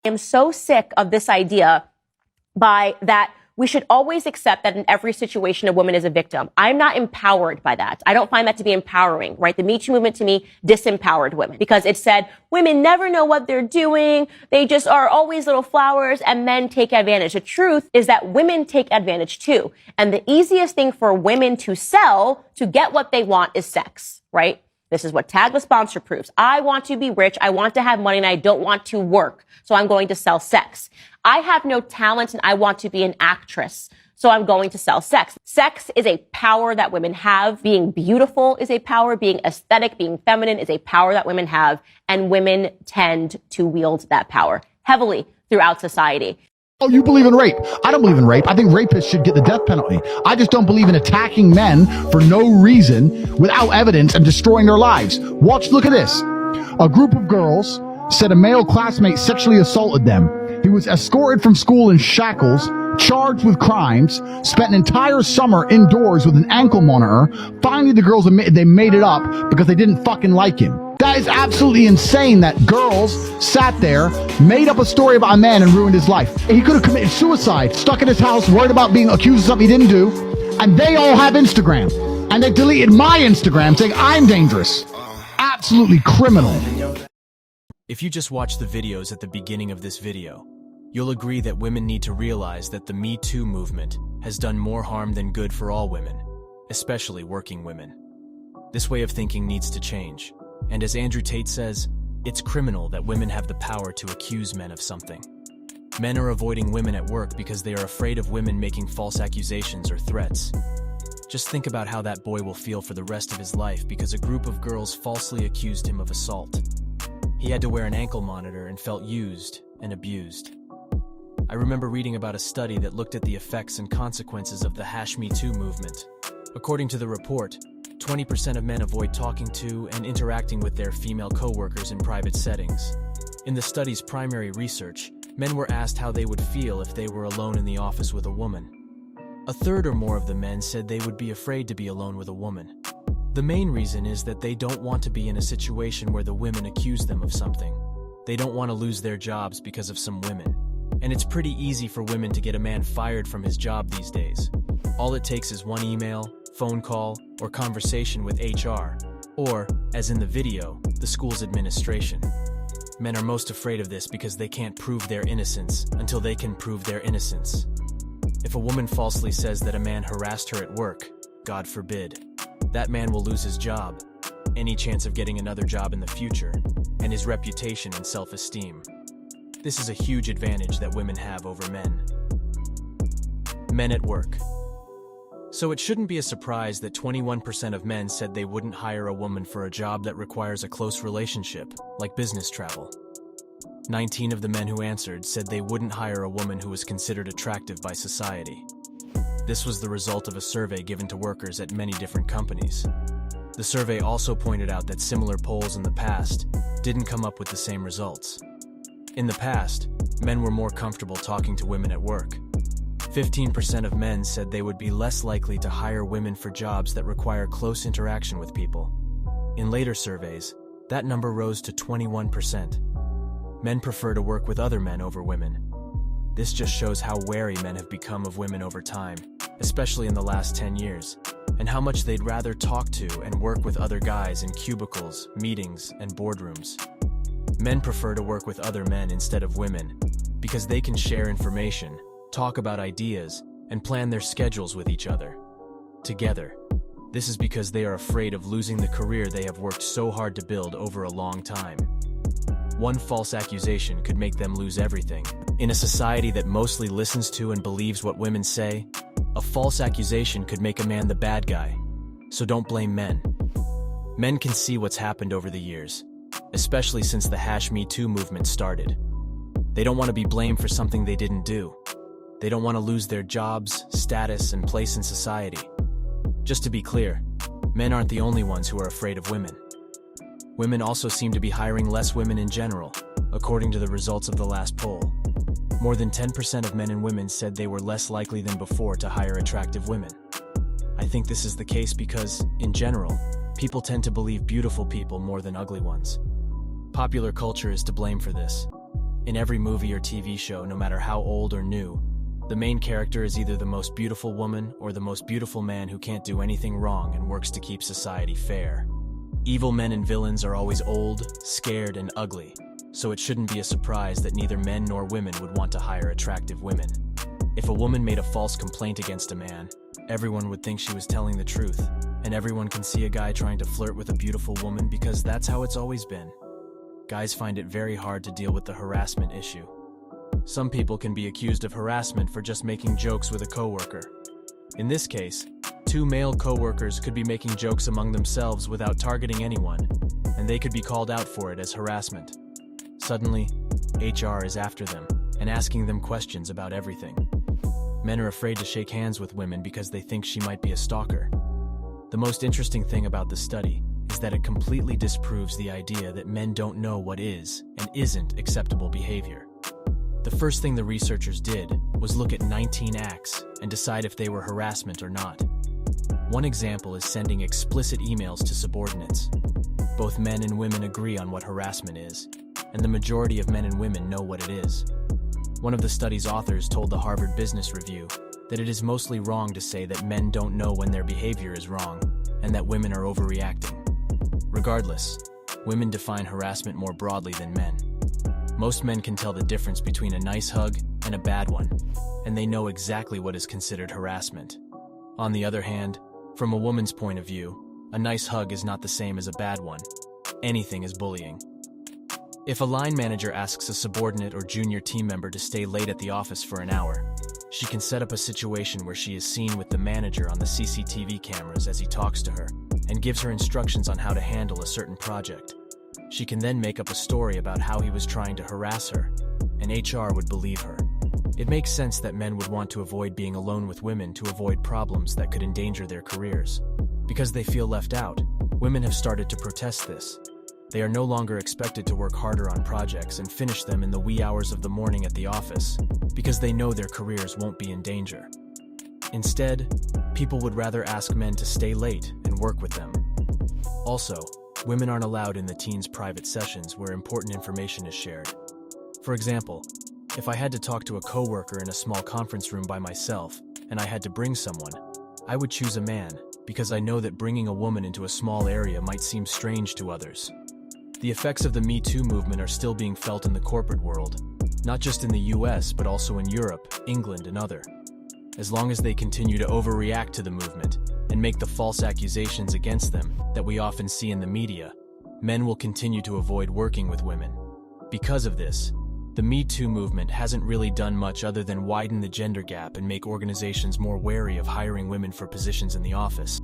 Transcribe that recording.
am so sick of this idea that we should always accept that in every situation, a woman is a victim. I'm not empowered by that. I don't find that to be empowering, right? The Me Too movement to me disempowered women because it said women never know what they're doing. They just are always little flowers and men take advantage. The truth is that women take advantage too. And the easiest thing for women to sell to get what they want is sex, right? This is what Tag the Sponsor proves. I want to be rich. I want to have money and I don't want to work. So I'm going to sell sex. I have no talent and I want to be an actress. So I'm going to sell sex. Sex is a power that women have. Being beautiful is a power. Being aesthetic, being feminine is a power that women have. And women tend to wield that power heavily throughout society. Oh, you believe in rape? I don't believe in rape. I think rapists should get the death penalty. I just don't believe in attacking men for no reason, without evidence, and destroying their lives. Look at this. A group of girls said a male classmate sexually assaulted them. He was escorted from school in shackles, charged with crimes, spent an entire summer indoors with an ankle monitor. Finally, the girls admitted they made it up because they didn't fucking like him. That is absolutely insane that girls sat there, made up a story about a man and ruined his life. He could have committed suicide, stuck in his house, worried about being accused of something he didn't do. And they all have Instagram. And they deleted my Instagram saying I'm dangerous. Absolutely criminal. If you just watch the videos at the beginning of this video, you'll agree that women need to realize that the Me Too movement has done more harm than good for all women, especially working women. This way of thinking needs to change. And as Andrew Tate says, it's criminal that women have the power to accuse men of something. Men are avoiding women at work because they are afraid of women making false accusations or threats. Just think about how that boy will feel for the rest of his life because a group of girls falsely accused him of assault. He had to wear an ankle monitor and felt used and abused. I remember reading about a study that looked at the effects and consequences of the #MeToo movement. According to the report, 20% of men avoid talking to and interacting with their female coworkers in private settings. In the study's primary research, men were asked how they would feel if they were alone in the office with a woman. A third or more of the men said they would be afraid to be alone with a woman. The main reason is that they don't want to be in a situation where the women accuse them of something. They don't want to lose their jobs because of some women. And it's pretty easy for women to get a man fired from his job these days. All it takes is one email, phone call, or conversation with HR, or, as in the video, the school's administration. Men are most afraid of this because they can't prove their innocence until they can prove their innocence. If a woman falsely says that a man harassed her at work, God forbid, that man will lose his job, any chance of getting another job in the future, and his reputation and self-esteem. This is a huge advantage that women have over men. Men at work. So it shouldn't be a surprise that 21% of men said they wouldn't hire a woman for a job that requires a close relationship, like business travel. 19 of the men who answered said they wouldn't hire a woman who was considered attractive by society. This was the result of a survey given to workers at many different companies. The survey also pointed out that similar polls in the past didn't come up with the same results. In the past, men were more comfortable talking to women at work. 15% of men said they would be less likely to hire women for jobs that require close interaction with people. In later surveys, that number rose to 21%. Men prefer to work with other men over women. This just shows how wary men have become of women over time, especially in the last 10 years, and how much they'd rather talk to and work with other guys in cubicles, meetings, and boardrooms. Men prefer to work with other men instead of women because they can share information, talk about ideas, and plan their schedules with each other. Together. This is because they are afraid of losing the career they have worked so hard to build over a long time. One false accusation could make them lose everything. In a society that mostly listens to and believes what women say, a false accusation could make a man the bad guy. So don't blame men. Men can see what's happened over the years, especially since the #MeToo movement started. They don't want to be blamed for something they didn't do. They don't want to lose their jobs, status, and place in society. Just to be clear, men aren't the only ones who are afraid of women. Women also seem to be hiring less women in general, according to the results of the last poll. More than 10% of men and women said they were less likely than before to hire attractive women. I think this is the case because, in general, people tend to believe beautiful people more than ugly ones. Popular culture is to blame for this. In every movie or TV show, no matter how old or new, the main character is either the most beautiful woman or the most beautiful man who can't do anything wrong and works to keep society fair. Evil men and villains are always old, scared, and ugly, so it shouldn't be a surprise that neither men nor women would want to hire attractive women. If a woman made a false complaint against a man, everyone would think she was telling the truth, and everyone can see a guy trying to flirt with a beautiful woman because that's how it's always been. Guys find it very hard to deal with the harassment issue. Some people can be accused of harassment for just making jokes with a coworker. In this case, two male coworkers could be making jokes among themselves without targeting anyone, and they could be called out for it as harassment. Suddenly, HR is after them and asking them questions about everything. Men are afraid to shake hands with women because they think she might be a stalker. The most interesting thing about the study is that it completely disproves the idea that men don't know what is and isn't acceptable behavior. The first thing the researchers did was look at 19 acts and decide if they were harassment or not. One example is sending explicit emails to subordinates. Both men and women agree on what harassment is, and the majority of men and women know what it is. One of the study's authors told the Harvard Business Review that it is mostly wrong to say that men don't know when their behavior is wrong and that women are overreacting. Regardless, women define harassment more broadly than men. Most men can tell the difference between a nice hug and a bad one, and they know exactly what is considered harassment. On the other hand, from a woman's point of view, a nice hug is not the same as a bad one. Anything is bullying. If a line manager asks a subordinate or junior team member to stay late at the office for an hour, she can set up a situation where she is seen with the manager on the CCTV cameras as he talks to her and gives her instructions on how to handle a certain project. She can then make up a story about how he was trying to harass her, and HR would believe her. It makes sense that men would want to avoid being alone with women to avoid problems that could endanger their careers. Because they feel left out, women have started to protest this. They are no longer expected to work harder on projects and finish them in the wee hours of the morning at the office, because they know their careers won't be in danger. Instead, people would rather ask men to stay late and work with them. Also, women aren't allowed in the teens' private sessions where important information is shared. For example, if I had to talk to a coworker in a small conference room by myself, and I had to bring someone, I would choose a man, because I know that bringing a woman into a small area might seem strange to others. The effects of the Me Too movement are still being felt in the corporate world, not just in the US, but also in Europe, England, and other. As long as they continue to overreact to the movement and make the false accusations against them that we often see in the media, men will continue to avoid working with women. Because of this, the Me Too movement hasn't really done much other than widen the gender gap and make organizations more wary of hiring women for positions in the office.